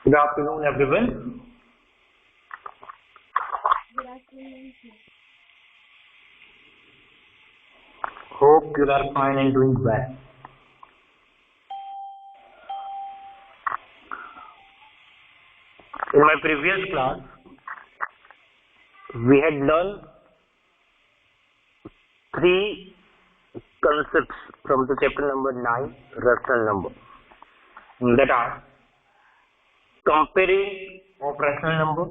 Good afternoon, everyone. Good afternoon, sir. Hope you are fine and doing well. In my previous class, we had learned three concepts from the chapter number 9, rational number, that are comparing of rational number,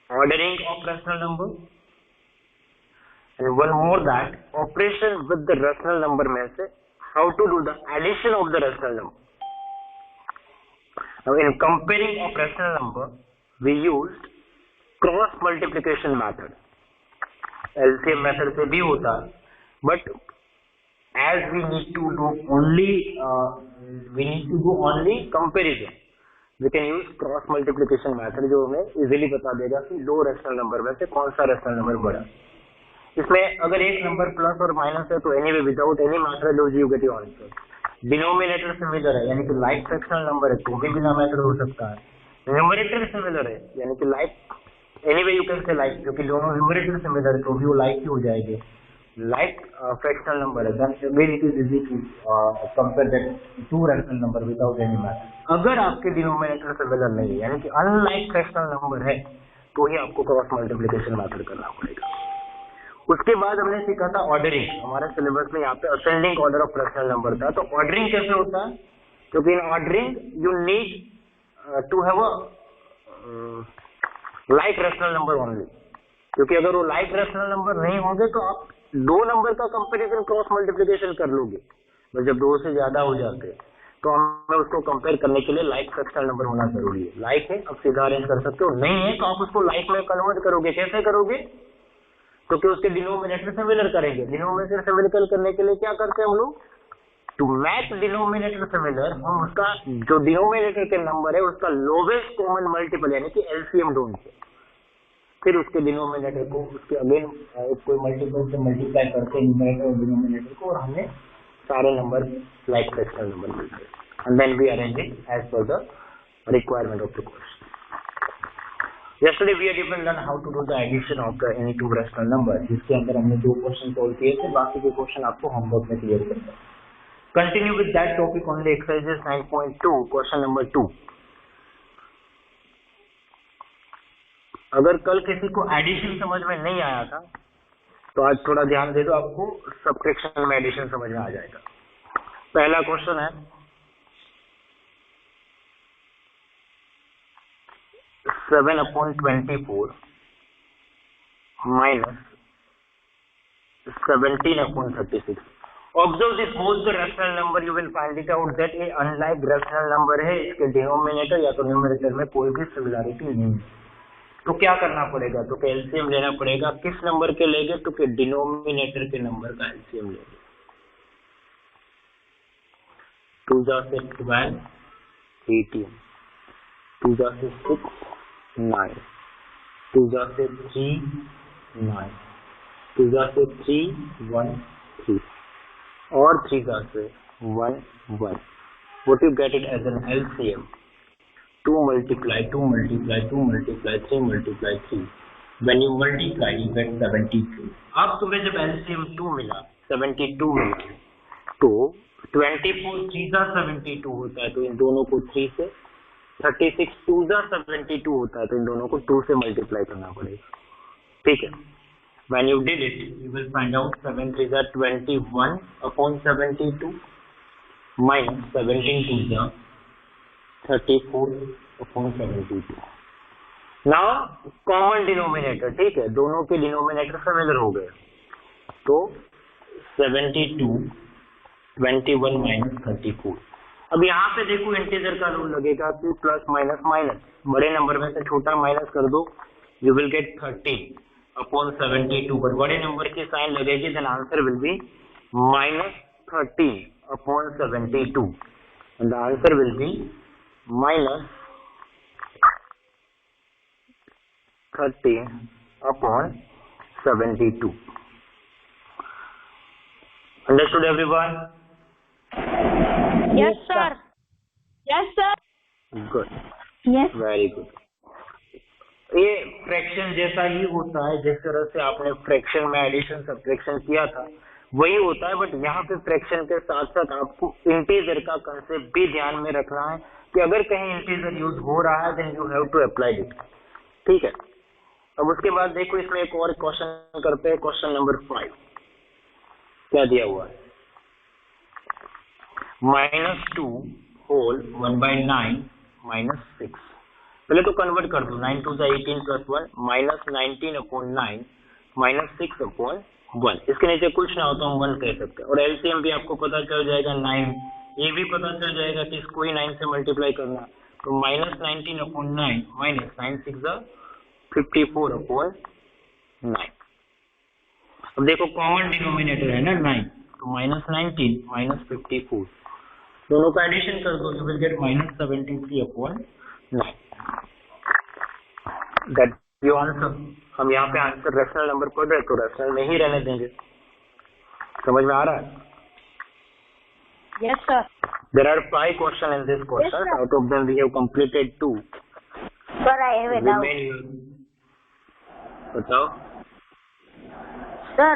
ordering of rational number, and one more that operation with the rational number में से how to do the addition of the rational number. Now in comparing of rational number, we used cross multiplication method. LCM method से भी होता है, but as we need to do only comparison, we can use cross multiplication method जो हमें easily बता देगा कि दो रैशनल नंबर में से कौन सा रैशनल नंबर बड़ा. इसमें अगर एक नंबर प्लस और माइनस है तो anyway without any method you get your answer. Denominator similar है यानी कि लाइक फ्रैक्शनल नंबर है तो भी बिना मेथड हो सकता है. न्यूमरेटर सिमिलर है यानी कि like anyway you can say like, क्योंकि दोनों न्यूमरेटर सिमिलर है तो भी वो लाइक ही हो जाएंगे. लाइक फ्रैक्शनल नंबर है then very it is easy to compare that to rational number without any method. अगर आपके डिनोमिनेटर सिमिलर नहीं है यानी कि अनलाइक फ्रैक्शनल नंबर है तो ही आपको क्रॉस मल्टीप्लिकेशन मेथड करना पड़ेगा. उसके बाद हमने सीखा था ऑर्डरिंग. हमारे सिलेबस में यहाँ पे ascending order of rational number था. तो ऑर्डरिंग कैसे होता है, क्योंकि in ordering you need to have a like rational number only, क्योंकि अगर वो लाइक रैशनल नंबर नहीं होंगे तो आप दो नंबर का कंपैरिजन क्रॉस मल्टीप्लिकेशन कर लोगे. और जब दो से ज्यादा हो जाते हैं तो हमें उसको कंपेयर करने के लिए लाइक फ्रैक्शनल नंबर होना जरूरी है. लाइक है आप सीधा अरेंज कर सकते हो, नहीं है तो आप उसको लाइक में कन्वर्ट करोगे. कैसे करोगे, क्योंकि उसके डिनोमिनेटर से सिमिलर करेंगे. डिनोमिनेटर से सिमिलर करने के लिए क्या करते हैं हम लोग, टू मैच डिनोमिनेटर सिमिलर, हम उसका जो डिनोमिनेटर के नंबर है उसका लोवेस्ट कॉमन मल्टीपल यानी कि एलसीएम ढूंढते, फिर उसके डिनोमिनेटर को उसके अगेन कोई मल्टीपल से मल्टीप्लाई करते न्यूमरेटर और डिनोमिनेटर को, और हमें सारे नंबर लाइक फ्रैक्शनल नंबर मिलते हैं. And then we arrange it as per the requirement of the course. Yesterday we had even learned how to do the addition of the any two rational number, जिसके अंदर हमने दो question solve किए थे. बाकी के क्वेश्चन आपको homework में क्लियर करना है. Continue with that topic only. Exercises 9.2 question number 2. अगर कल किसी को एडिशन समझ में नहीं आया था तो आज थोड़ा ध्यान दे दो, आपको सब्ट्रैक्शन में एडिशन समझ में आ जाएगा. पहला क्वेश्चन है 7/24 minus 17/36. Observe this both the rational number. You will find it out that a unlike rational number है, इसके डिनोमिनेटर या तो न्यूमरेटर में कोई भी सिमिलरिटी नहीं है. तो क्या करना पड़ेगा, तो एलसीएम लेना पड़ेगा. किस नंबर के लेंगे, तो डिनोमिनेटर के नंबर का एलसीएम लेंगे. 2 जा से 12 18, 2 जा से 6 9, 2 जा से 3 9, 2 जा से 3 1 3 और 3 जा से 1 1. What you get it as an LCM? 2 multiply 2 multiply 2 multiply 3 multiply 3. When you multiply you get 72. अब तुम्हें जब LCM 2 मिला 72 मिला तो 24 3 जा 72 होता है तो इन दोनों को 3 से, 36 2 जा 72 होता है तो इन दोनों को 2 से मल्टीप्लाई करना पड़ेगा. ठीक है. When you did it you will find out 7 3 जा 21 upon 72 minus 17 2 जा 34 upon 72. Now common denominator. ठीक है, दोनों के डिनोमिनेटर सिमिलर हो गए तो 72 21 minus 34. अब यहाँ पे देखो इंटीजर का रूल लगेगा कि प्लस माइनस माइनस, बड़े नंबर में से छोटा माइनस कर दो, you will get 13 upon 72. But बड़े नंबर की साइन लगेगी then answer will be minus 13 upon 72 and the answer will be minus 13 upon 72. Understood everyone? Yes, sir. Yes, sir. Good. Yes. Very good. ये fraction जैसा ही होता है, जिस तरह से आपने फ्रैक्शन में एडिशन सब्ट्रैक्शन किया था वही होता है, बट यहाँ पे फ्रैक्शन के साथ साथ आपको इंटीजर का कंसेप्ट भी ध्यान में रखना है कि अगर कहीं इंटीजर यूज हो रहा है then you have to apply it. ठीक है, अब उसके बाद देखो इसमें एक और क्वेश्चन करते हैं, क्वेश्चन नंबर 5 क्या दिया हुआ है, -2 होल 1/9 -6। पहले तो कन्वर्ट कर दो, 9 2 18 + 1 -19/9 -6/1। इसके नीचे कुछ ना हो तो हम 1 कह सकते हैं, और एलसीएम भी आपको पता चल जाएगा 9, ये भी पता चल जाएगा कि इसको ही 9 से मल्टीप्लाई करना, तो -19/9 -9 6 54/9। अब देखो कॉमन डिनोमिनेटर है ना 9, तो -19 -54 दोनों का एडिशन कर दो, you will gate -73/9। That you answer. हम यहाँ पे आंसर रैशनल नंबर पढ़ रहे तो रैशनल में ही रहने देंगे। समझ में आ रहा है? Yes, sir. There are 5 questions in this question. Yes, sir. Out of them we have completed 2. Sir, I have a doubt. बताओ। Sir,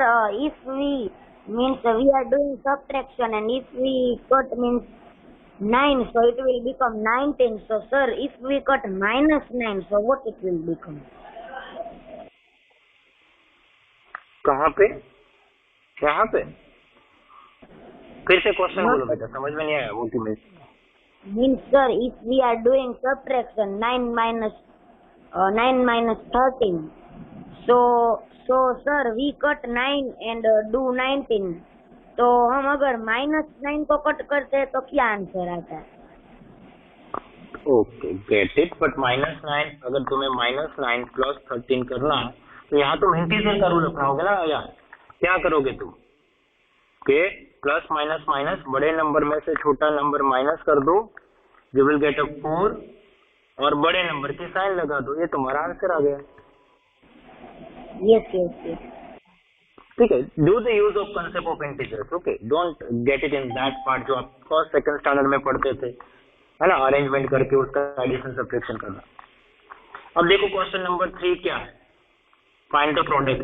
if we are doing subtraction and if we cut means 9, so it will become 19. So, sir, if we cut -9, so what it will become? कहाँ पे? यहाँ पे? फिर से question बोलो बेटा, समझ में नहीं आया वो कि मैं। Means, sir, if we are doing subtraction 9 minus 13, so sir, we cut 9 and do 19. तो हम अगर -9 को कट करते हैं तो क्या आंसर आता है? Okay, get it. बट -9 अगर तुम्हें -9 + 13 करना है तो यहाँ तुम इंटीजर का रूल अपनाओगे ना यार। क्या करोगे तुम के प्लस माइनस माइनस, बड़े नंबर में से छोटा नंबर माइनस कर दो, यू विल गेट अ 4, और बड़े नंबर की साइन लगा दो, ये तुम्हारा आंसर आ गया। यस। ठीक है, do the use of concept of integers. Okay, don't get it in that part जो आप फर्स्ट सेकंड स्टैंडर्ड में पढ़ते थे, है ना, अरेंजमेंट करके उसका एडिशन सब्ट्रैक्शन करना। अब देखो क्वेश्चन नंबर 3 क्या है, फाइंड द प्रोडक्ट।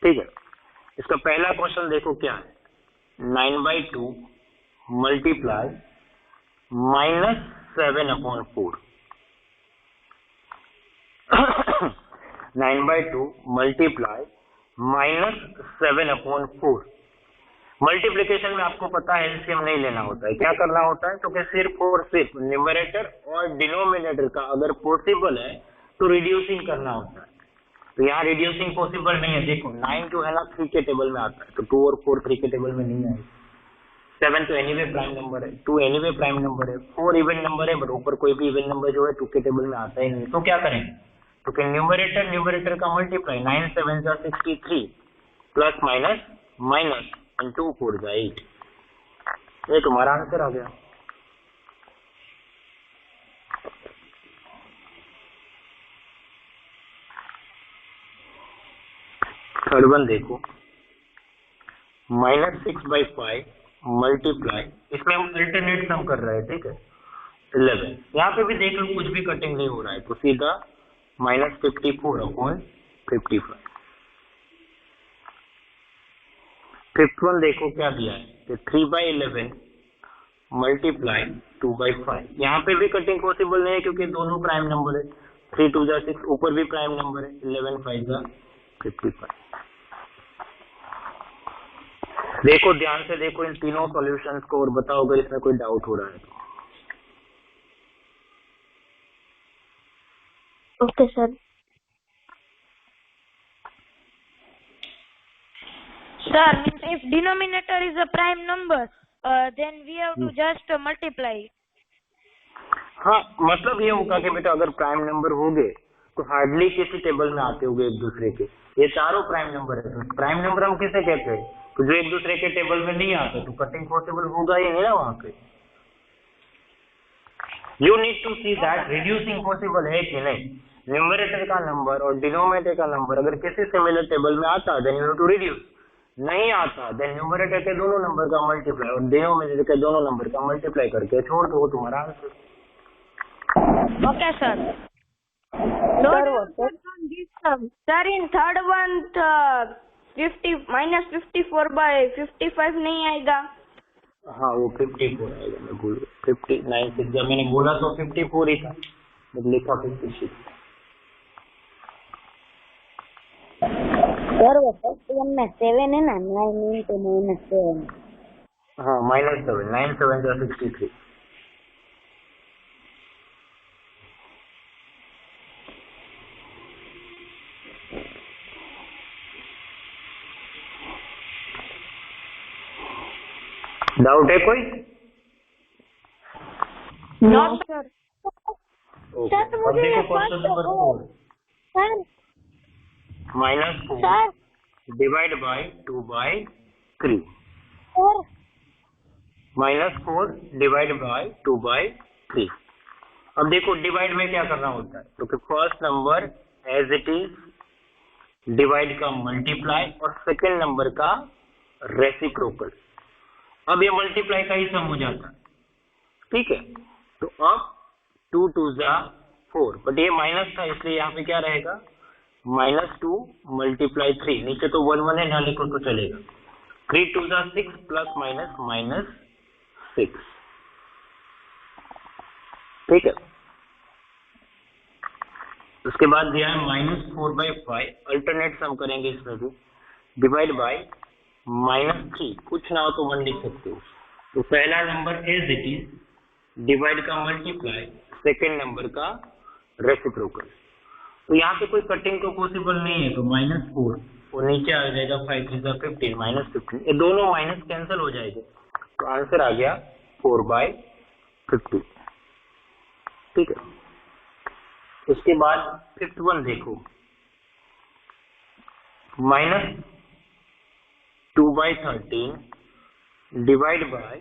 ठीक है, इसका पहला क्वेश्चन देखो क्या है, 9/2 मल्टीप्लाई -7/4। 9/2 मल्टीप्लाई -7/4। मल्टीप्लिकेशन में आपको पता है एलसीएम नहीं लेना होता है, क्या करना होता है, तो कि सिर्फ और सिर्फ न्यूमरेटर और डिनोमिनेटर का अगर पॉसिबल है तो रिड्यूसिंग करना होता है। तो यहाँ रिड्यूसिंग पॉसिबल नहीं है। देखो 9 जो है ना 3 के टेबल में आता है, तो 2 और 4 3 के टेबल में नहीं आएगी। 7 तो एनीवे प्राइम नंबर है, 2 एनीवे प्राइम नंबर है, 4 इवन नंबर है, बट ऊपर कोई भी इवन नंबर जो है 2 के टेबल में आता ही नहीं। तो क्या करें, तो कि न्यूमरेटर का मल्टीप्लाई 9 7 जा 63 प्लस माइनस माइनस एंड 2 4 जा 8। ये तुम्हारा आंसर आ गया। थर्ड वन देखो, -6/5 मल्टीप्लाई, इसमें हम अल्टरनेट सम कर रहे हैं, ठीक है, 11। यहाँ पे भी देख लो कुछ भी कटिंग नहीं हो रहा है, तो सीधा -54/55। फिफ्थ वन देखो क्या दिया है, तो 3/11 मल्टीप्लाई 2/5। यहाँ पे भी कटिंग पॉसिबल नहीं है क्योंकि दोनों प्राइम नंबर है, 3 2 जा 6, ऊपर भी प्राइम नंबर है, 11 5 जा 55। देखो ध्यान से देखो इन तीनों सॉल्यूशंस को और बताओ अगर इसमें कोई डाउट हो रहा है तो। Okay sir. Sir, means if denominator is a prime number, then we have to just multiply. हाँ, मतलब ये होगा कि बेटा अगर प्राइम नंबर होंगे तो हार्डली किसी टेबल में आते होंगे एक दूसरे के। ये चारों प्राइम नंबर है, प्राइम नंबर हम किसे कहते हैं, तो जो एक दूसरे के टेबल में नहीं आते, तो कटिंग पॉसिबल होगा ही नहीं ना वहाँ पे। You need to see that reducing possible है कि नहीं। न्यूमरेटर का नंबर और डिनोमिनेटर का नंबर अगर किसी सिमिलर टेबल में आता then you have to reduce, नहीं आता देन न्यूमरेटर के दोनों नंबर का मल्टीप्लाई और डिनोमिनेटर के दोनों नंबर का मल्टीप्लाई करके छोड़ दो, तुम्हारा answer. Okay, sir. Sir, what? Sir, in third one 50 minus 54 by 55 नहीं आएगा. हाँ वो 54 आएगा, मैं भूल 59 से जब मैंने बोला तो 54 ही था, जब लिखा 56। सर वो फर्स्ट वन में 7 है ना, 9 into -7. हाँ -7, 9 7 जा 63। डाउट है कोई? No, sir. ओके, अब देखो question number 4। Sir -4 divide by 2/3। Sir -4 divide by 2/3। अब देखो डिवाइड में क्या करना होता है, तो first number as it is divide का मल्टीप्लाई और सेकंड नंबर का रेसिप्रोकल। अब ये मल्टीप्लाई का ही सम हो जाता है, ठीक है। तो अब 2 2 जा 4, बट ये माइनस था इसलिए यहाँ पे क्या रहेगा, -2 × 3। नीचे तो 1 1 है, ना लिखो तो चलेगा। 3 2 जा 6 प्लस माइनस -6, ठीक है। उसके बाद दिया है -4/5, अल्टरनेट सम करेंगे इसमें भी, डिवाइड बाय -3, कुछ ना हो तो 1 लिख सकते हो। तो पहला number as it is divide का मल्टीप्लाई, सेकेंड नंबर का रेसिप्रोकल। तो यहाँ पे कोई कटिंग तो पॉसिबल नहीं है, तो -4 और नीचे आ जाएगा 5 3 15 -15, ये दोनों माइनस कैंसिल हो जाएंगे, तो आंसर आ गया 4/50, ठीक है। उसके बाद फिफ्थ वन देखो, -2/13 डिवाइड बाय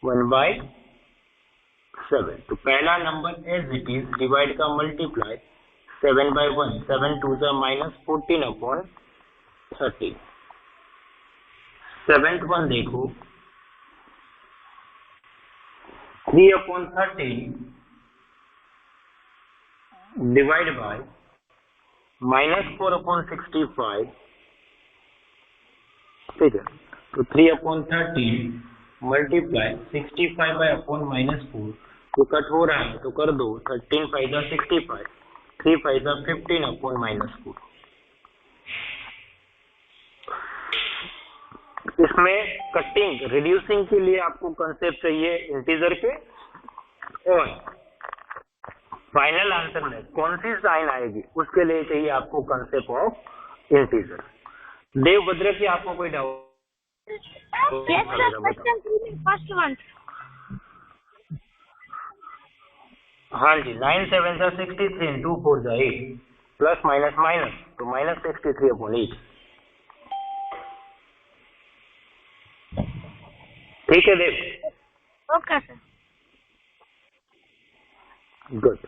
1/7। तो पहला number as it is divide का मल्टीप्लाई 7/1, 7 2 जा -14/13। सेवेंथ वन देखो, 3/13 डिवाइड बाय -4/65, ठीक है। तो 3/13 मल्टीप्लाई 65/4, तो कट हो रहा है तो कर दो, 13 5 जा 65, 3 5 जा 15/4। इसमें कटिंग रिड्यूसिंग के लिए आपको कंसेप्ट चाहिए इंटीजर के, और फाइनल आंसर में कौन सी साइन आएगी उसके लिए चाहिए आपको कंसेप्ट ऑफ इंटीजर। देवभद्र की आपको कोई doubt? Yes, sir. First one. हाँ जी, 9 7 जा 63, 2 4 जा 8, प्लस माइनस माइनस, तो -63/8, ठीक है देव? Okay, sir. गुड,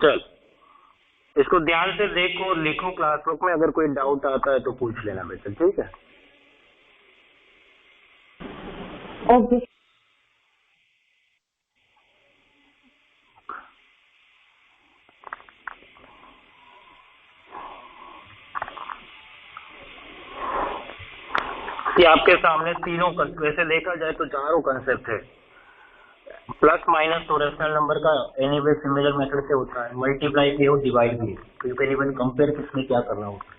चल इसको ध्यान से देखो और लिखो क्लासवर्क में, अगर कोई डाउट आता है तो पूछ लेना बेटा, ठीक है? ओके। कि आपके सामने तीनों वैसे देखा जाए तो चारों कंसेप्ट है। प्लस माइनस तो रेशनल नंबर का एनीवे सिमिलर मेथड से होता है, मल्टीप्लाई भी हो डिवाइड भी, तो यू कैन इवन कंपेयर किसमें क्या करना होता है।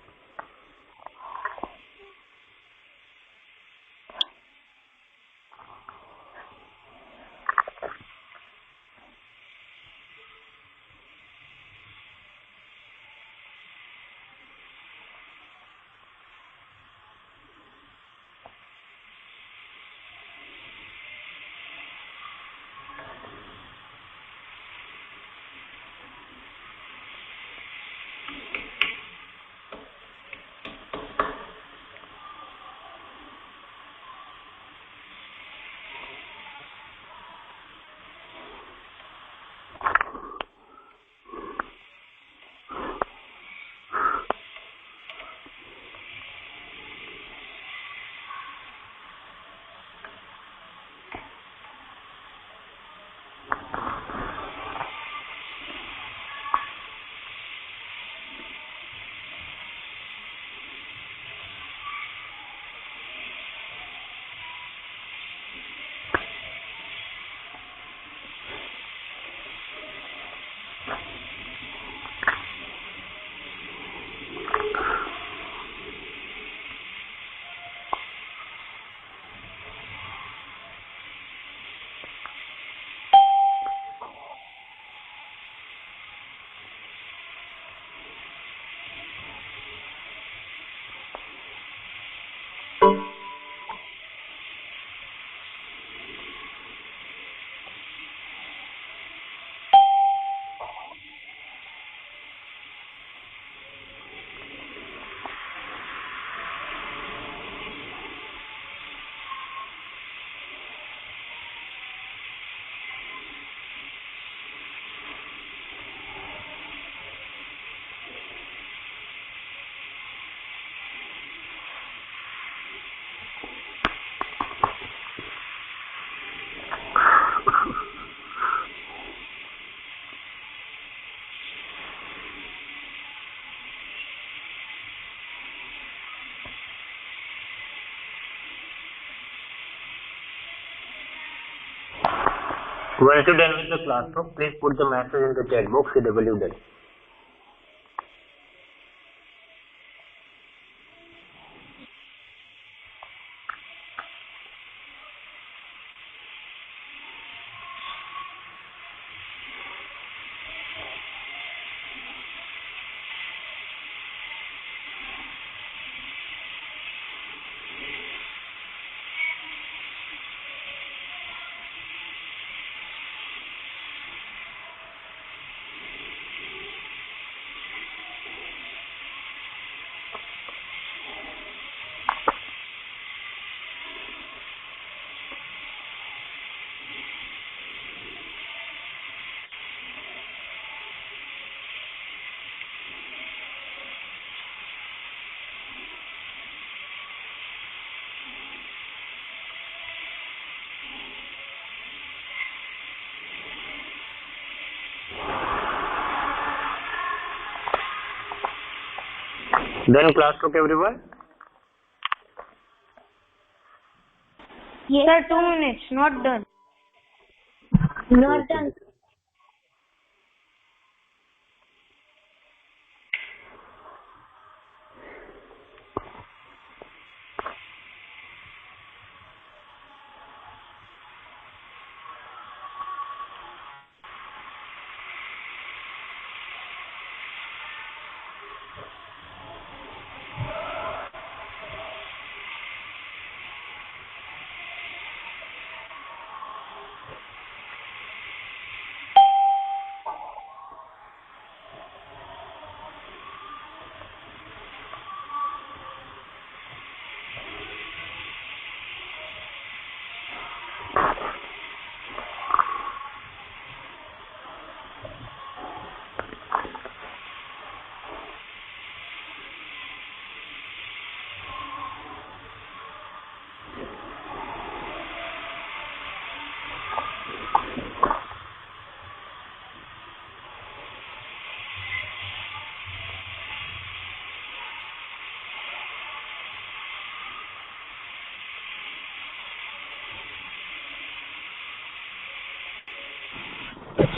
Once you're done with the class talk, please put the message in the chat box CW done. Done class talk, everyone? Yes. Sir, 2 minutes, not done. Not done.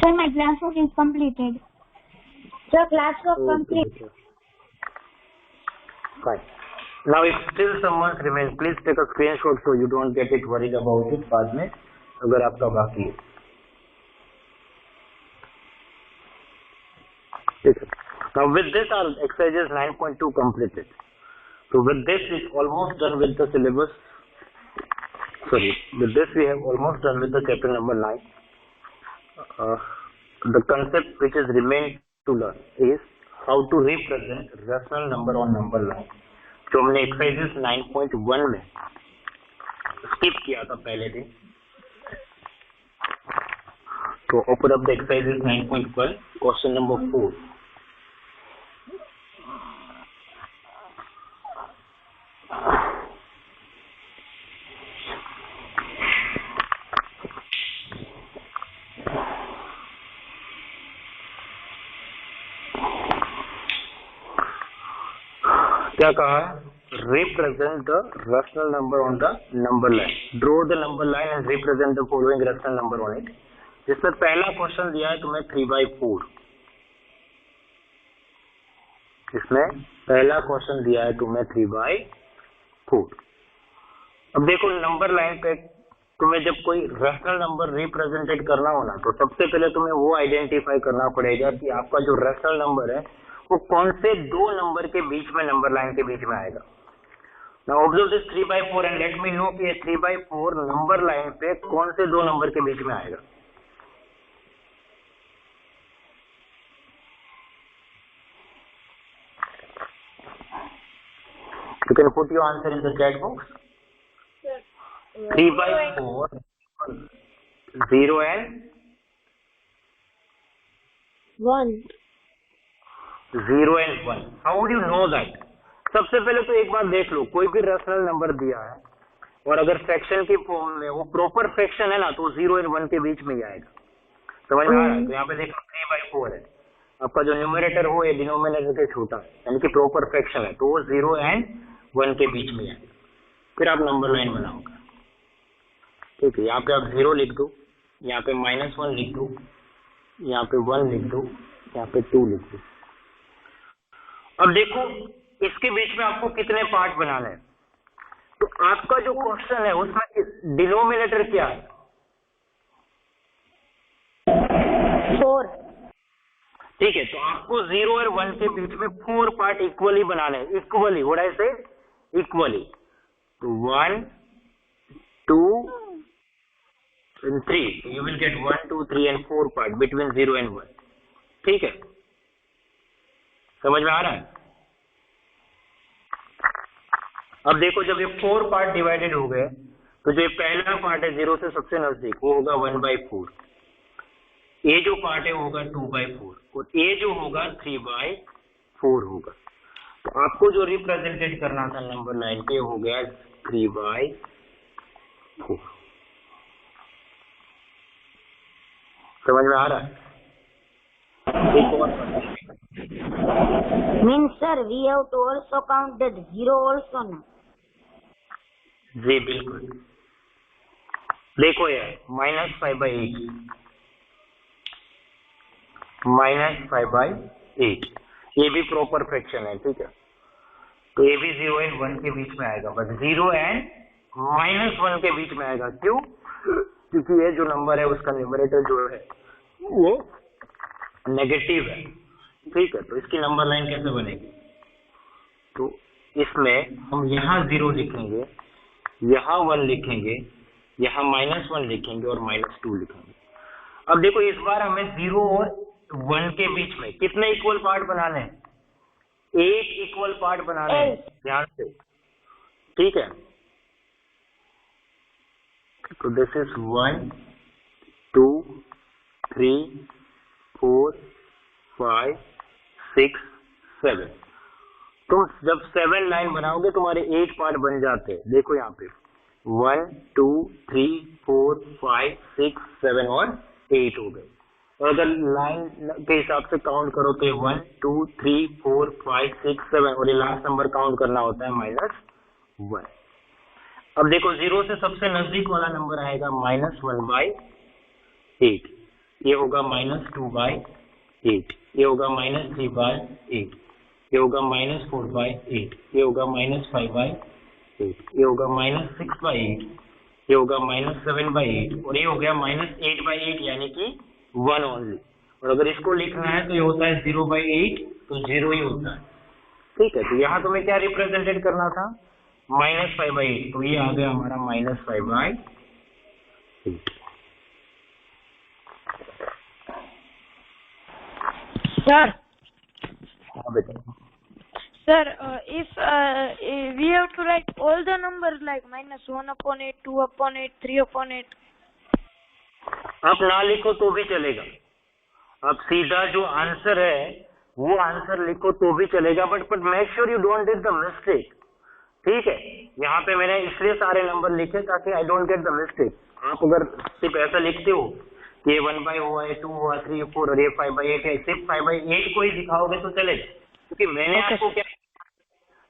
Sir, my classwork is completed. Sir, classwork complete. Fine. Now, if still someone remains, please take a screenshot so you don't get it worried about it बाद में अगर आपका बाकी है. ठीक है. Now, with this, our exercise is 9.2 completed. So, with this, we almost done with the syllabus. Sorry, with this, we have almost done with the chapter number 9. The concept which is remained to learn is how to represent rational number on number line. जो हमने exercises 9.1 में skip किया था पहले दिन. तो open up the exercises 9.1, question number 4. क्या कहा है? Represent the rational number on the number line. Draw the number line and represent the following rational number on it. जिसमें पहला क्वेश्चन दिया है तुम्हें 3/4. इसमें पहला क्वेश्चन दिया है तुम्हें 3/4. अब देखो नंबर लाइन पे तुम्हें जब कोई रैशनल नंबर रिप्रेजेंटेड करना हो ना, तो सबसे पहले तुम्हें वो आइडेंटिफाई करना पड़ेगा कि आपका जो रैशनल नंबर है वो कौन से दो नंबर के बीच में नंबर लाइन के बीच में आएगा. Now observe this 3/4 and let me know कि 3/4 नंबर लाइन पे कौन से दो नंबर के बीच में आएगा. You can put your answer in the chat box. 3/4, 0 and 1. 0 and 1. How would you know that? सबसे पहले तो एक बार देख लो, कोई भी रैशनल नंबर दिया है और अगर फ्रैक्शन की फॉर्म में वो प्रॉपर फ्रैक्शन है ना, तो 0 और 1 के बीच में ही आएगा. समझ में आ रहा है? तो यहाँ पे देखो 3/4 है, आपका जो न्यूमरेटर हो ये डिनोमिनेटर से छोटा है, यानी कि प्रॉपर फ्रैक्शन है, तो वो 0 और 1 के बीच में आएगा. फिर आप नंबर लाइन बनाओगे. ठीक है, यहाँ पे आप 0 लिख दो, यहाँ पे -1 लिख दो, यहाँ पे 1 लिख दो, यहाँ पे 2 लिख दो। अब देखो इसके बीच में आपको कितने पार्ट बनाने हैं। तो आपका जो क्वेश्चन है उसमें डिनोमिनेटर क्या है? 4। ठीक है, तो आपको 0 और 1 के बीच में 4 पार्ट इक्वली बनाने हैं। Equally, what I said, equally. तो 1 2 and 3, so you will get 1 2 3 and 4 part between 0 and 1। ठीक है, समझ में आ रहा है? अब देखो जब ये 4 पार्ट डिवाइडेड हो गए तो जो ये पहला पार्ट है 0 से सबसे नजदीक वो होगा 1/4, ये जो पार्ट है वो होगा 2/4 और ये जो होगा 3/4 होगा। तो आपको जो रिप्रेजेंटेड करना था नंबर 9 पे हो गया 3/4। समझ में आ रहा है? एक और Means sir, we have to also count that 0 also ना? जी बिल्कुल। देखो यार -5/8, -5/8 ये भी प्रॉपर फ्रैक्शन है, ठीक है। तो ये भी 0 एंड 1 के बीच में आएगा, बस 0 एंड -1 के बीच में आएगा। क्यों? क्योंकि ये जो नंबर है उसका न्यूमरेटर जो है वो नेगेटिव है, ठीक है। तो इसकी नंबर लाइन कैसे बनेगी? तो इसमें हम यहाँ 0 लिखेंगे, यहाँ 1 लिखेंगे, यहाँ -1 लिखेंगे और -2 लिखेंगे। अब देखो इस बार हमें 0 और 1 के बीच में कितने इक्वल पार्ट बनाने हैं? 8 इक्वल पार्ट बनाने हैं, ध्यान से, ठीक है। तो दिस इज 1 2 3 4 5 6 7। तुम जब 7 लाइन बनाओगे तुम्हारे 8 पार्ट बन जाते हैं। देखो यहाँ पे 1 2 3 4 5 6 7 और 8 हो गए। और अगर लाइन के हिसाब से काउंट करो तो 1 2 3 4 5 6 7 और ये लास्ट नंबर काउंट करना होता है -1। अब देखो 0 से सबसे नजदीक वाला नंबर आएगा -1/8, ये होगा -2/8, ये होगा -3/8, ये होगा -4/8, ये होगा -5/8, ये होगा -6/8, ये होगा -7/8 और ये हो गया -8/8 यानी कि 1 ओनली। और अगर इसको लिखना है तो ये होता है 0/8, तो 0 ही होता है, ठीक है। तो यहाँ तुम्हें क्या रिप्रेजेंटेड करना था? -5/8, तो ये आ गया हमारा -5/8। Sir, हाँ बेटा। sir, if we have to write all the numbers like -1/8, 2/8, 3/8. आप ना लिखो तो भी चलेगा, आप सीधा जो आंसर है वो आंसर लिखो तो भी चलेगा, but make sure you don't get the mistake, ठीक है। यहाँ पे मैंने इसलिए सारे नंबर लिखे ताकि I don't get the mistake. आप अगर सिर्फ ऐसा लिखते हो कि ये 1/4 हुआ, 2 हुआ, 3 4 और ये 5/8 है, सिर्फ 5/8 को ही दिखाओगे तो चलेगा। क्योंकि मैंने आपको क्या,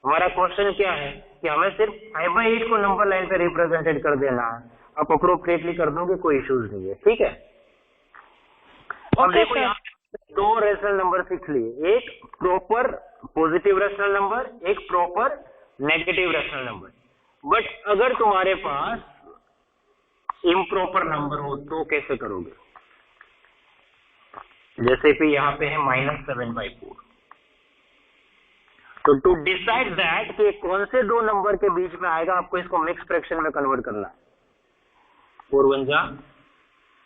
हमारा क्वेश्चन क्या है कि हमें सिर्फ 5/8 को नंबर लाइन पे रिप्रेजेंटेड कर देना है। आप अप्रोप्रिएटली कर दोगे, कोई इश्यूज नहीं है, ठीक है। अब देखो यहाँ 2 रेशनल नंबर सीख लिए, एक प्रॉपर पॉजिटिव रेशनल नंबर, एक proper negative rational number. But अगर तुम्हारे पास इम्प्रॉपर नंबर हो तो कैसे करोगे? जैसे कि यहाँ पे है -7/4। तो टू डिसाइड दैट कि कौन से 2 नंबर के बीच में आएगा, आपको इसको मिक्स फ्रैक्शन में कन्वर्ट करना है। 4 1 जा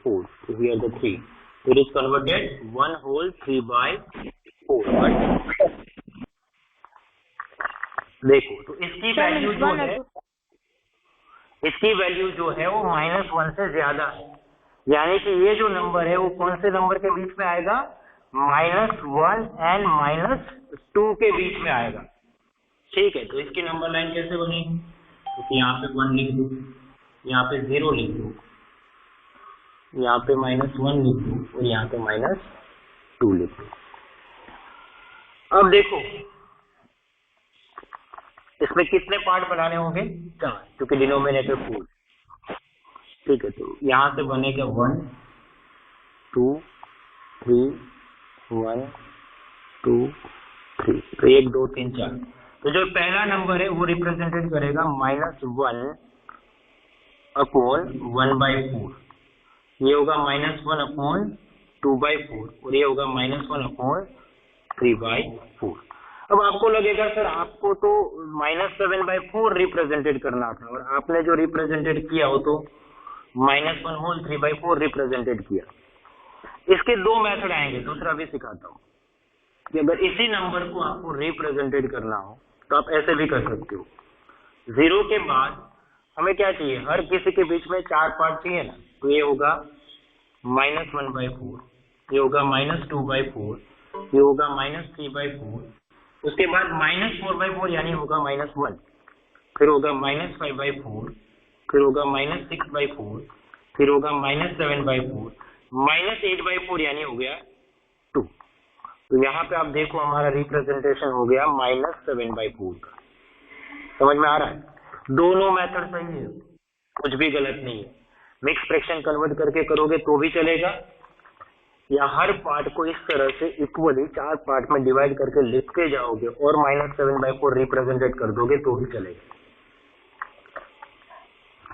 4, so here the 3, it is converted 1 whole 3/4। देखो तो इसकी वैल्यू जो है, इसकी वैल्यू जो है वो -1 से ज्यादा है, यानी कि ये जो नंबर है वो कौन से नंबर के बीच में आएगा? -1 एंड -2 के बीच में आएगा, ठीक है। तो इसकी नंबर लाइन कैसे बनेगी? तो यहाँ पे 1 लिख दो, यहाँ पे 0 लिख दो, यहाँ पे -1 लिख दो और यहाँ पे -2 लिख दो। अब देखो इसमें कितने पार्ट बनाने होंगे? 4, क्योंकि डिनोमिनेटर 4। ठीक है, तो यहाँ से बनेगा 1 2 3 1 2 3, तो 1 2 3 4। तो जो पहला नंबर है वो रिप्रेजेंटेड करेगा -1 अपॉन 1/4, ये होगा -1 अपॉन 2/4 और ये होगा -1 अपॉन 3/4। अब आपको लगेगा सर आपको तो -7/4 रिप्रेजेंटेड करना था और आपने जो रिप्रेजेंटेड किया वो तो -1 होल 3/4 रिप्रेजेंटेड किया। इसके दो मेथड आएंगे, दूसरा भी सिखाता हूँ कि अगर इसी नंबर को आपको रिप्रेजेंटेड करना हो तो आप ऐसे भी कर सकते हो। 0 के बाद हमें क्या चाहिए, हर किसी के बीच में 4 पार्ट चाहिए ना, तो ये होगा -1/4, ये होगा -2/4, ये होगा -3/4, उसके बाद -4/4 यानी होगा -1, फिर होगा -5/4, फिर होगा -6/4, फिर होगा -7/4, -8/4 यानी हो गया 2। तो यहाँ पे आप देखो हमारा रिप्रेजेंटेशन हो गया -7/4 का। समझ में आ रहा है? दोनों मेथड सही है, कुछ भी गलत नहीं है। मिक्स फ्रैक्शन कन्वर्ट करके करोगे तो भी चलेगा, या हर पार्ट को इस तरह से इक्वली 4 पार्ट में डिवाइड करके लिखते जाओगे और -7/4 रिप्रेजेंटेड कर दोगे तो भी चलेगा।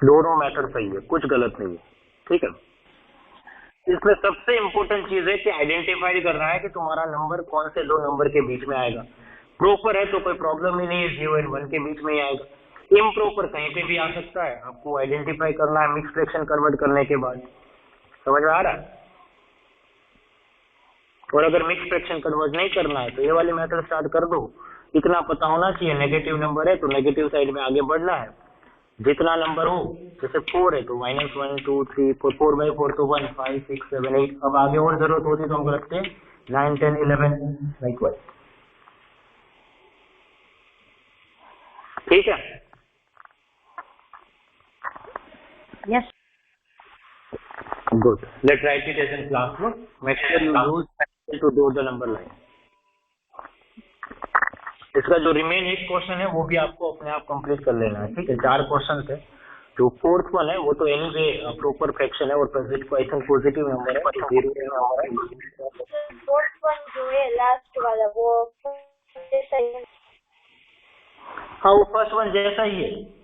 दोनों मेथड सही है, कुछ गलत नहीं है, ठीक है। इसमें सबसे इंपॉर्टेंट चीज है कि आइडेंटिफाई करना है कि तुम्हारा नंबर कौन से दो नंबर के बीच में आएगा। प्रॉपर है तो कोई प्रॉब्लम ही नहीं है, 0 और 1 के बीच में ही आएगा। इम्प्रॉपर कहीं पे भी आ सकता है, आपको आइडेंटिफाई करना है मिक्स फ्रैक्शन कन्वर्ट करने के बाद। समझ में आ रहा है? और अगर मिक्स फ्रैक्शन कन्वर्ट नहीं करना है तो ये वाली मेथड स्टार्ट कर दो। इतना पता होना चाहिए नेगेटिव नंबर है तो नेगेटिव साइड में आगे बढ़ना है, जितना नंबर हो, जैसे 4 है तो -1 2 3 4, 4/4 तो 1 5 6 7 8। अब आगे और जरूरत होती तो हम रखते 9 10 11 लाइक वाइज। ठीक है? Yes. Good. Let's write it as in classwork. Make sure you use pencil to draw the number line. इसका जो रिमेन एक क्वेश्चन है वो भी आपको अपने आप कंप्लीट कर लेना है, ठीक है। 4 क्वेश्चन है, जो 4th वन है वो तो एनीवे प्रॉपर फ्रैक्शन है और पॉजिटिव नंबर है, तो 0 नंबर है। फोर्थ वन जो है लास्ट वाला वो जैसा ही है। हाँ, वो फर्स्ट वन जैसा ही है।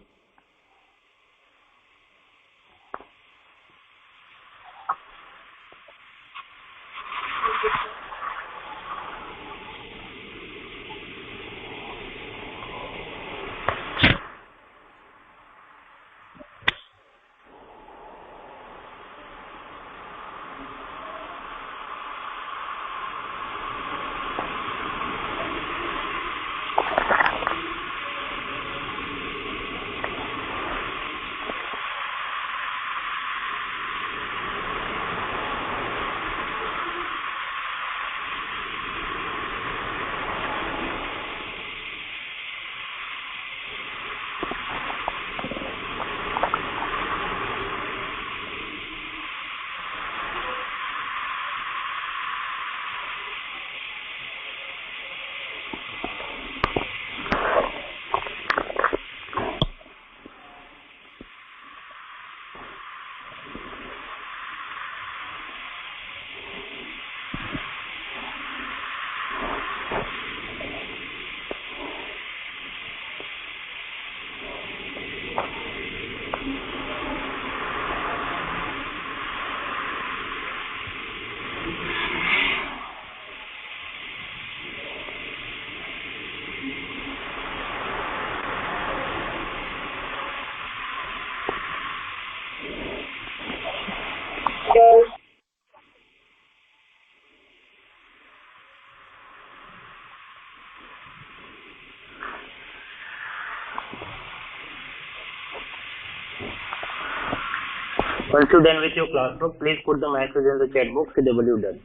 Once you're done with your classwork, please put the message in the chat box CW done.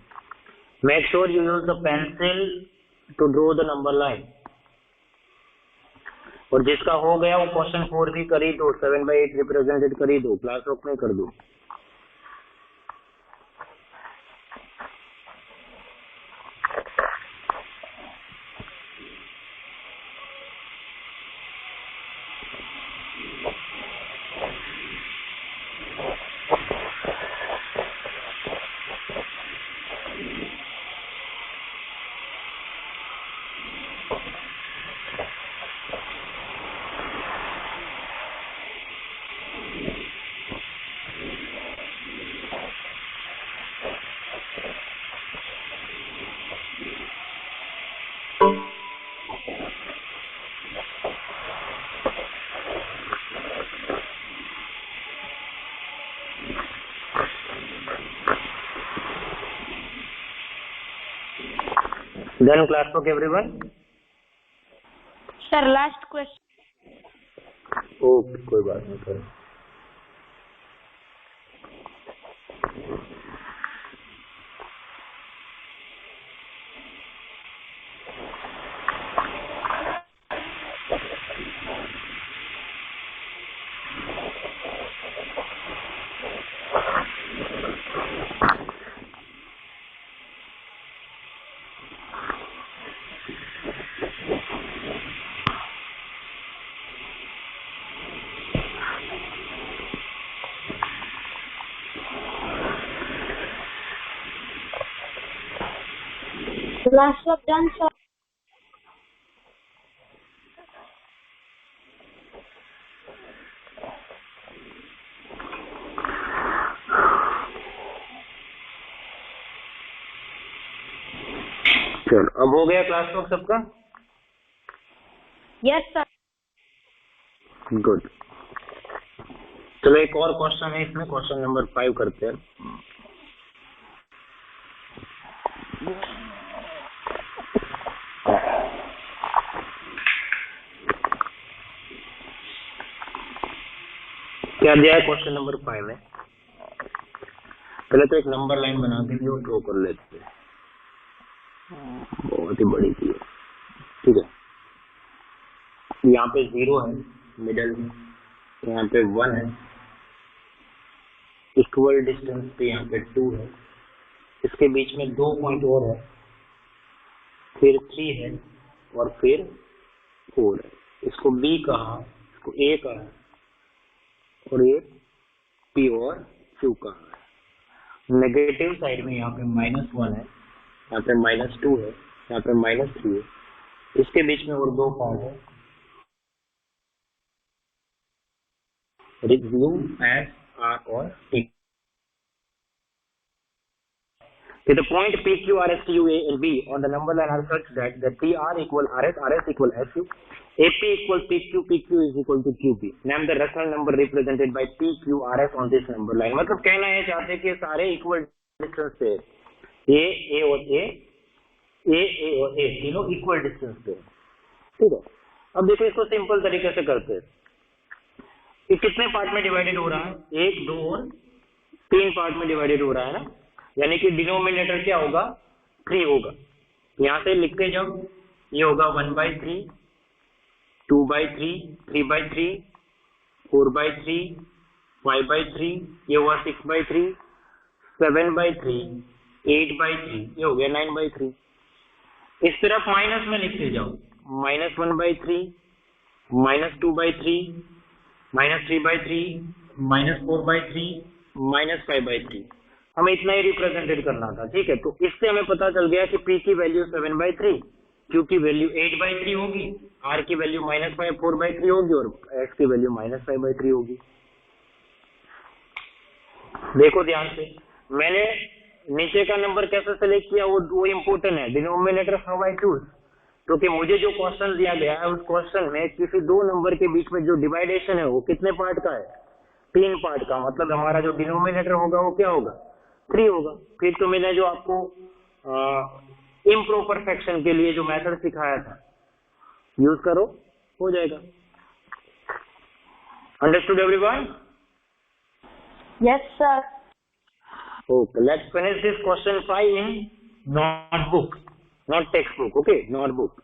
Make sure you use the pencil to draw the number line. और जिसका हो गया वो क्वेश्चन 4 भी कर ही दो, 7/8 रिप्रेजेंटेड कर ही दो, क्लासवर्क में कर दो। Then classwork everyone. Sir, last question. Okay, कोई बात नहीं sir. Last work done, sir. चलो, अब हो गया क्लासवर्क सबका. Yes, sir. गुड. चलो एक और क्वेश्चन है इसमें, क्वेश्चन नंबर 5 करते हैं. क्या दिया है क्वेश्चन नंबर 5 में? पहले तो एक नंबर लाइन बना के भी ड्रॉ कर लेते हैं. बहुत ही बड़ी चीज है. ठीक है, यहाँ पे 0 है मिडल में, यहाँ पे 1 है, इक्वल डिस्टेंस पे यहाँ पे 2 है, इसके बीच में 2 पॉइंट और है, फिर 3 है और फिर 4 है. इसको B कहा, इसको A कहा और ये P और Q कहा है. नेगेटिव साइड में यहाँ पे -1 है, यहाँ पे -2 है, यहाँ पे -3 है, इसके बीच में और 2 पॉइंट है. रिव्यू एस आर और T. The point P, Q, R, S, T, U, A, and B on the number line are such that the PR equal RS, RS equal SU, AP equal PQ, PQ is equal to QP. Name the rational number represented by P, Q, RS on this number line. मतलब कहना है चाहते हैं कि सारे equal distance पे A और A तीनों इक्वल डिस्टेंस पे. ठीक है, अब देखो इसको सिंपल तरीके से करते हैं. ये कितने पार्ट में डिवाइडेड हो रहा है? 1, 2 और 3 पार्ट में डिवाइडेड हो रहा है ना. यानी कि डिनोमिनेटर क्या होगा? 3 होगा. यहाँ से लिखते जाओ, ये होगा 1/3, 2/3, 3/3, 4/3, 5/3, ये हुआ 6/3, 7/3, 8/3, ये हो गया 9/3. इस तरफ माइनस में लिखते जाओ, -1/3, -2/3, -3/3, -4/3, -5/3. हमें इतना ही रिप्रेजेंटेड करना था. ठीक है, तो इससे हमें पता चल गया कि P की वैल्यू 7/3, Q की वैल्यू 8/3 होगी, R की वैल्यू -4/3 होगी और X की वैल्यू -5/3 होगी. देखो ध्यान से, मैंने नीचे का नंबर कैसे सेलेक्ट किया वो इम्पोर्टेंट है. डिनोमिनेटर हाउ आई चूज, क्योंकि मुझे जो क्वेश्चन दिया गया है उस क्वेश्चन में किसी 2 नंबर के बीच में जो डिवाइडेशन है वो कितने पार्ट का है? 3 पार्ट का. मतलब हमारा जो डिनोमिनेटर होगा वो क्या होगा? 3 होगा. फिर तो मैंने जो आपको इम्प्रॉपर फ्रैक्शन के लिए जो मेथड सिखाया था यूज करो, हो जाएगा. Understood everyone? Yes, sir. Okay, let's finish this question 5 in notebook, not textbook. Okay, notebook.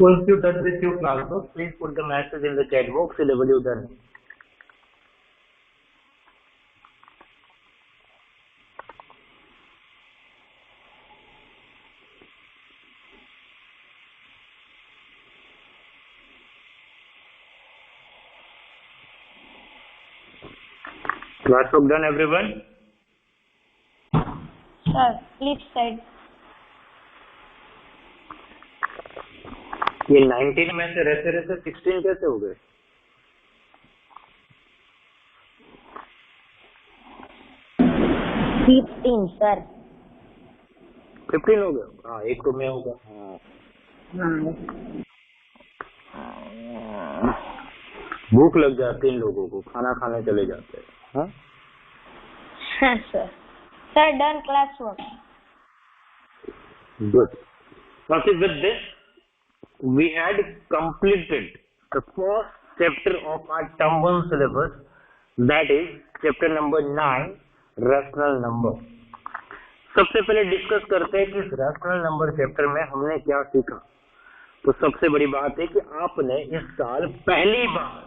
Once you done with your class work, please put the message in the chat box whenever you done. Class work done, everyone? Sir, flip side. ये 19 में से रहते रहते 16 कैसे हो गए? 15 sir. 15 हो गए? हाँ, एक तो मैं होगा। भूख लग जाती है इन लोगों को, खाना खाने चले जाते हैं। हाँ sir. Sir, done class work. Good. Now see, with this, we had completed the first chapter of our term 1 syllabus, that is chapter number 9, rational number. सबसे पहले डिस्कस करते हैं कि इस रैशनल नंबर चैप्टर में हमने क्या सीखा। तो सबसे बड़ी बात है कि आपने इस साल पहली बार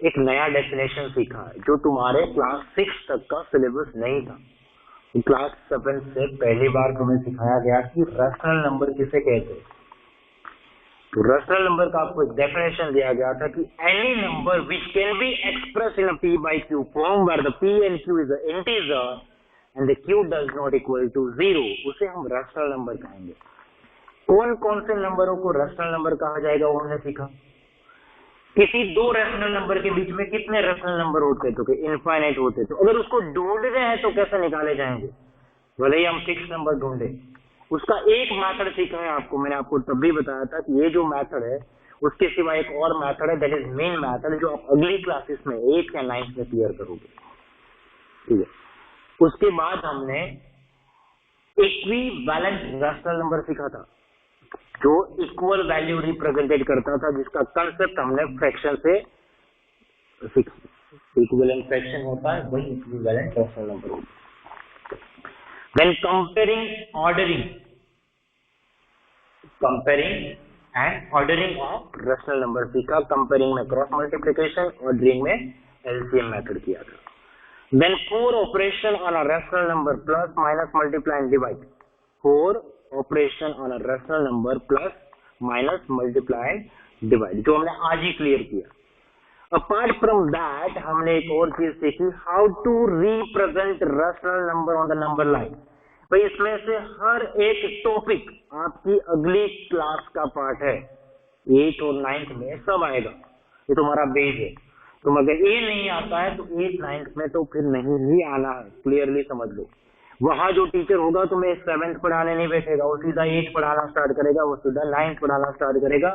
एक नया डेफिनेशन सीखा है जो तुम्हारे क्लास 6 तक का सिलेबस नहीं था। क्लास 7 से पहली बार तुम्हें सिखाया गया कि रैशनल नंबर किसे कहते हैं। तो रैशनल नंबर का आपको एक डेफिनेशन दिया गया था कि any number which can be express in a p by q form where the p and q is a integer and the q does not equal to 0, उसे हम रैशनल नंबर कहेंगे। कौन कौन से नंबरों को रैशनल नंबर कहा जाएगा वो हमने सीखा। किसी दो रैशनल नंबर के बीच में कितने रैशनल नंबर होते थे? इनफाइनाइट होते। तो अगर उसको ढूंढने हैं तो कैसे निकाले जाएंगे? भले ही हम फिक्स नंबर ढूंढे, उसका एक मेथड सीखा है आपको। मैंने आपको तब भी बताया था कि ये जो मेथड है उसके सिवा एक और मेथड है, दैट इज मेन मेथड, जो आप अगली क्लासेस में 8th या 9th में क्लियर करोगे। ठीक है। उसके बाद हमने इक्विवेलेंट रैशनल नंबर सीखा था जो इक्वल वैल्यू रिप्रेजेंटेड करता था, जिसका कंसेप्ट हमने फ्रैक्शन से सीखा। इक्विवेलेंट फ्रैक्शन होता है वही इक्विवेलेंट रैशनल नंबर होता है। Then comparing and ordering of rational number सीखा। कंपेयरिंग में क्रॉस मल्टीप्लिकेशन, ऑर्डरिंग में एलसीएम मेथड किया था। Then 4 operation on a rational number, plus minus multiply and divide. 4 operation on a rational number, plus minus multiply and divide, जो हमने आज ही clear किया। अपार्ट फ्रॉम दैट हमने एक और चीज सीखी, how to represent rational number on the number line. भाई इसमें से हर एक टॉपिक आपकी अगली क्लास का पार्ट है। 8th और 9th में सब आएगा, ये तुम्हारा बेस है। तुम अगर ये नहीं आता है तो 8th 9th में तो फिर नहीं ही आना है, क्लियरली समझ लो। वहां जो टीचर होगा तुम्हें 7th पढ़ाने नहीं बैठेगा, वो सीधा 8th पढ़ाना स्टार्ट करेगा, वो सीधा 9th पढ़ाना स्टार्ट करेगा।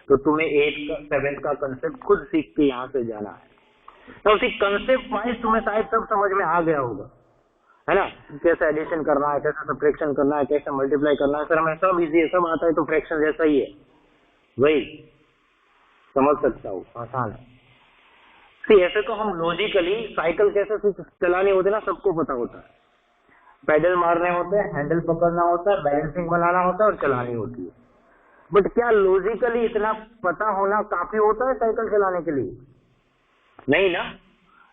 तो तुम्हें 8th 7th का कंसेप्ट खुद सीख के यहाँ से जाना है। तो उसी कंसेप्ट वाइज तुम्हें शायद सब समझ में आ गया होगा, है ना। कैसे एडिशन करना है, कैसे सब्ट्रैक्शन करना है, कैसे मल्टीप्लाई करना है। सर हमें सब इजी है, सब आता है, तो फ्रैक्शन जैसा ही है, वही समझ सकता हूँ, आसान है। ऐसे तो हम लॉजिकली साइकिल कैसे चलानी होती है ना, सबको पता होता है। पैडल मारने होते हैं, हैंडल पकड़ना होता है, बैलेंसिंग बनाना होता है और चलानी होती है। बट क्या लॉजिकली इतना पता होना काफी होता है साइकिल चलाने के लिए? नहीं ना।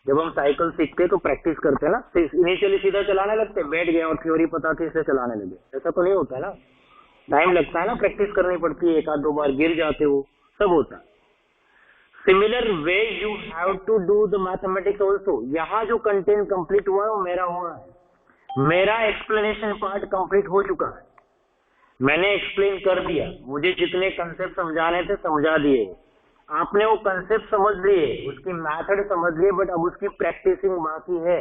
जब हम साइकिल सीखते हैं तो प्रैक्टिस करते हैं ना, इनिशियली सीधा चलाने लगते हैं, बैठ गए और थ्योरी पता थी इससे चलाने लगे, ऐसा तो नहीं होता है ना। टाइम लगता है ना, प्रैक्टिस करनी पड़ती है, 1 आध 2 बार गिर जाते हो, सब होता है। Similar way you have to do the mathematics also. यहाँ जो कंटेंट कंप्लीट हुआ है वो मेरा हुआ है, मेरा एक्सप्लेनेशन पार्ट कंप्लीट हो चुका है। मैंने एक्सप्लेन कर दिया, मुझे जितने कंसेप्ट समझाने थे समझा दिए, आपने वो कंसेप्ट समझ लिए, उसकी मेथड समझ लिए, बट अब उसकी प्रैक्टिसिंग बाकी है।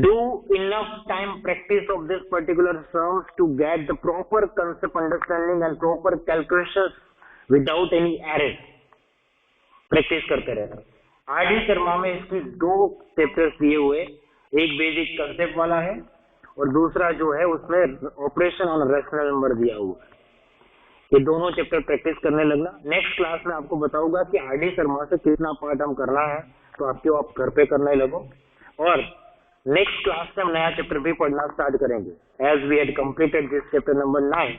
Do enough time practice of this particular terms to get the proper concept understanding and proper calculations without any error. Practice करते रहना। आरडी शर्मा में इसकी 2 चैप्टर्स दिए हुए, एक बेसिक कंसेप्ट वाला है और दूसरा जो है उसमें ऑपरेशन ऑन रैशनल नंबर दिया हुआ है। ये दोनों चैप्टर प्रैक्टिस करने लगना। नेक्स्ट क्लास में आपको बताऊंगा कि आरडी शर्मा से कितना पार्ट हम करना है, तो आपके आप घर पे करने लगो। और नेक्स्ट क्लास में हम नया चैप्टर भी पढ़ना स्टार्ट करेंगे। As we had completed this chapter number 9,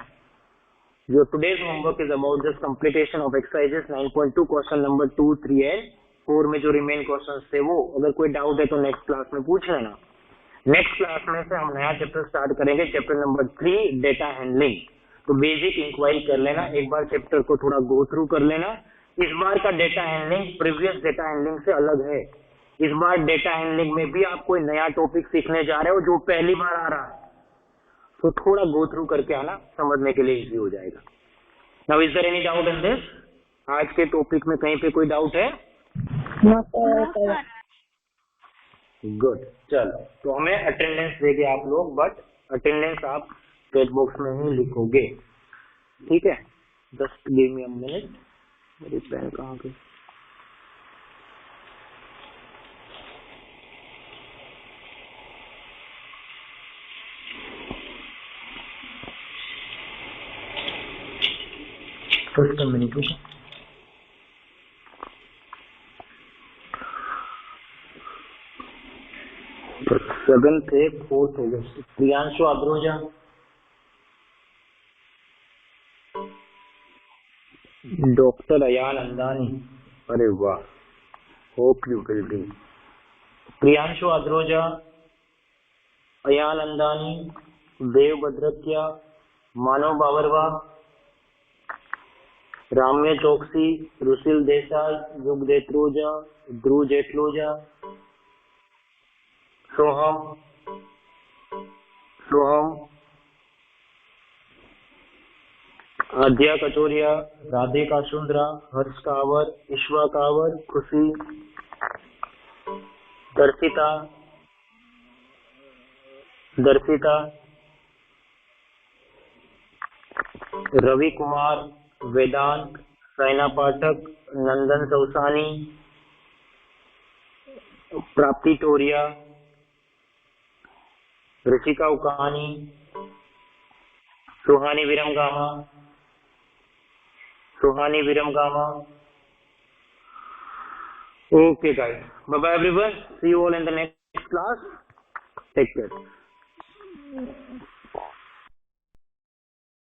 Your today's homework is about just completion of exercises 9.2 question number 2, 3 and 4 में जो रिमेन क्वेश्चंस थे वो, अगर कोई डाउट है तो नेक्स्ट क्लास में पूछ लेना। नेक्स्ट क्लास में से हम नया चैप्टर स्टार्ट करेंगे, चैप्टर नंबर 3 डेटा हैंडलिंग। तो बेसिक इंक्वायरी कर लेना, एक बार चैप्टर को थोड़ा गो थ्रू कर लेना। इस बार का data handling previous data handling से अलग है। इस बार डेटा हैंडलिंग में भी आप कोई नया टॉपिक सीखने जा रहे हो जो पहली बार आ रहा है, तो थोड़ा गो थ्रू करके आना, समझने के लिए इजी हो जाएगा। Now is there any doubt in this? आज के टॉपिक में कहीं पे कोई डाउट है? गुड, चलो तो हमें अटेंडेंस देंगे आप लोग, बट अटेंडेंस आप चैट बॉक्स में ही लिखोगे, ठीक है? Just give me a minute, मेरी पेन कहाँ गई? फर्स्ट मिनट सेवन थे, 4th हो गए। प्रियांशु अग्रोजा, डॉक्टर अयाल अंदानी, अरे वाह, hope you will be. Priyanshu Agroja, Ayal Andani, Dev Bhadrakiya, Manav Bavarva, Ramya Chauksi, Rusil Desai, युग देत्रोजा, ध्रुव जेठलोजा, सोहम, आद्या कचोरिया, राधिका सुंदरा, हर्ष कावर, ईश्वा कावर, खुशी, दर्शिता, रवि कुमार, वेदांत, सैना पाठक, नंदन सौसानी, प्राप्ति टोरिया, ऋषिका उकानी, सुहानी विरमगामा। Okay guys, bye bye everyone, see you all in the next class, take care।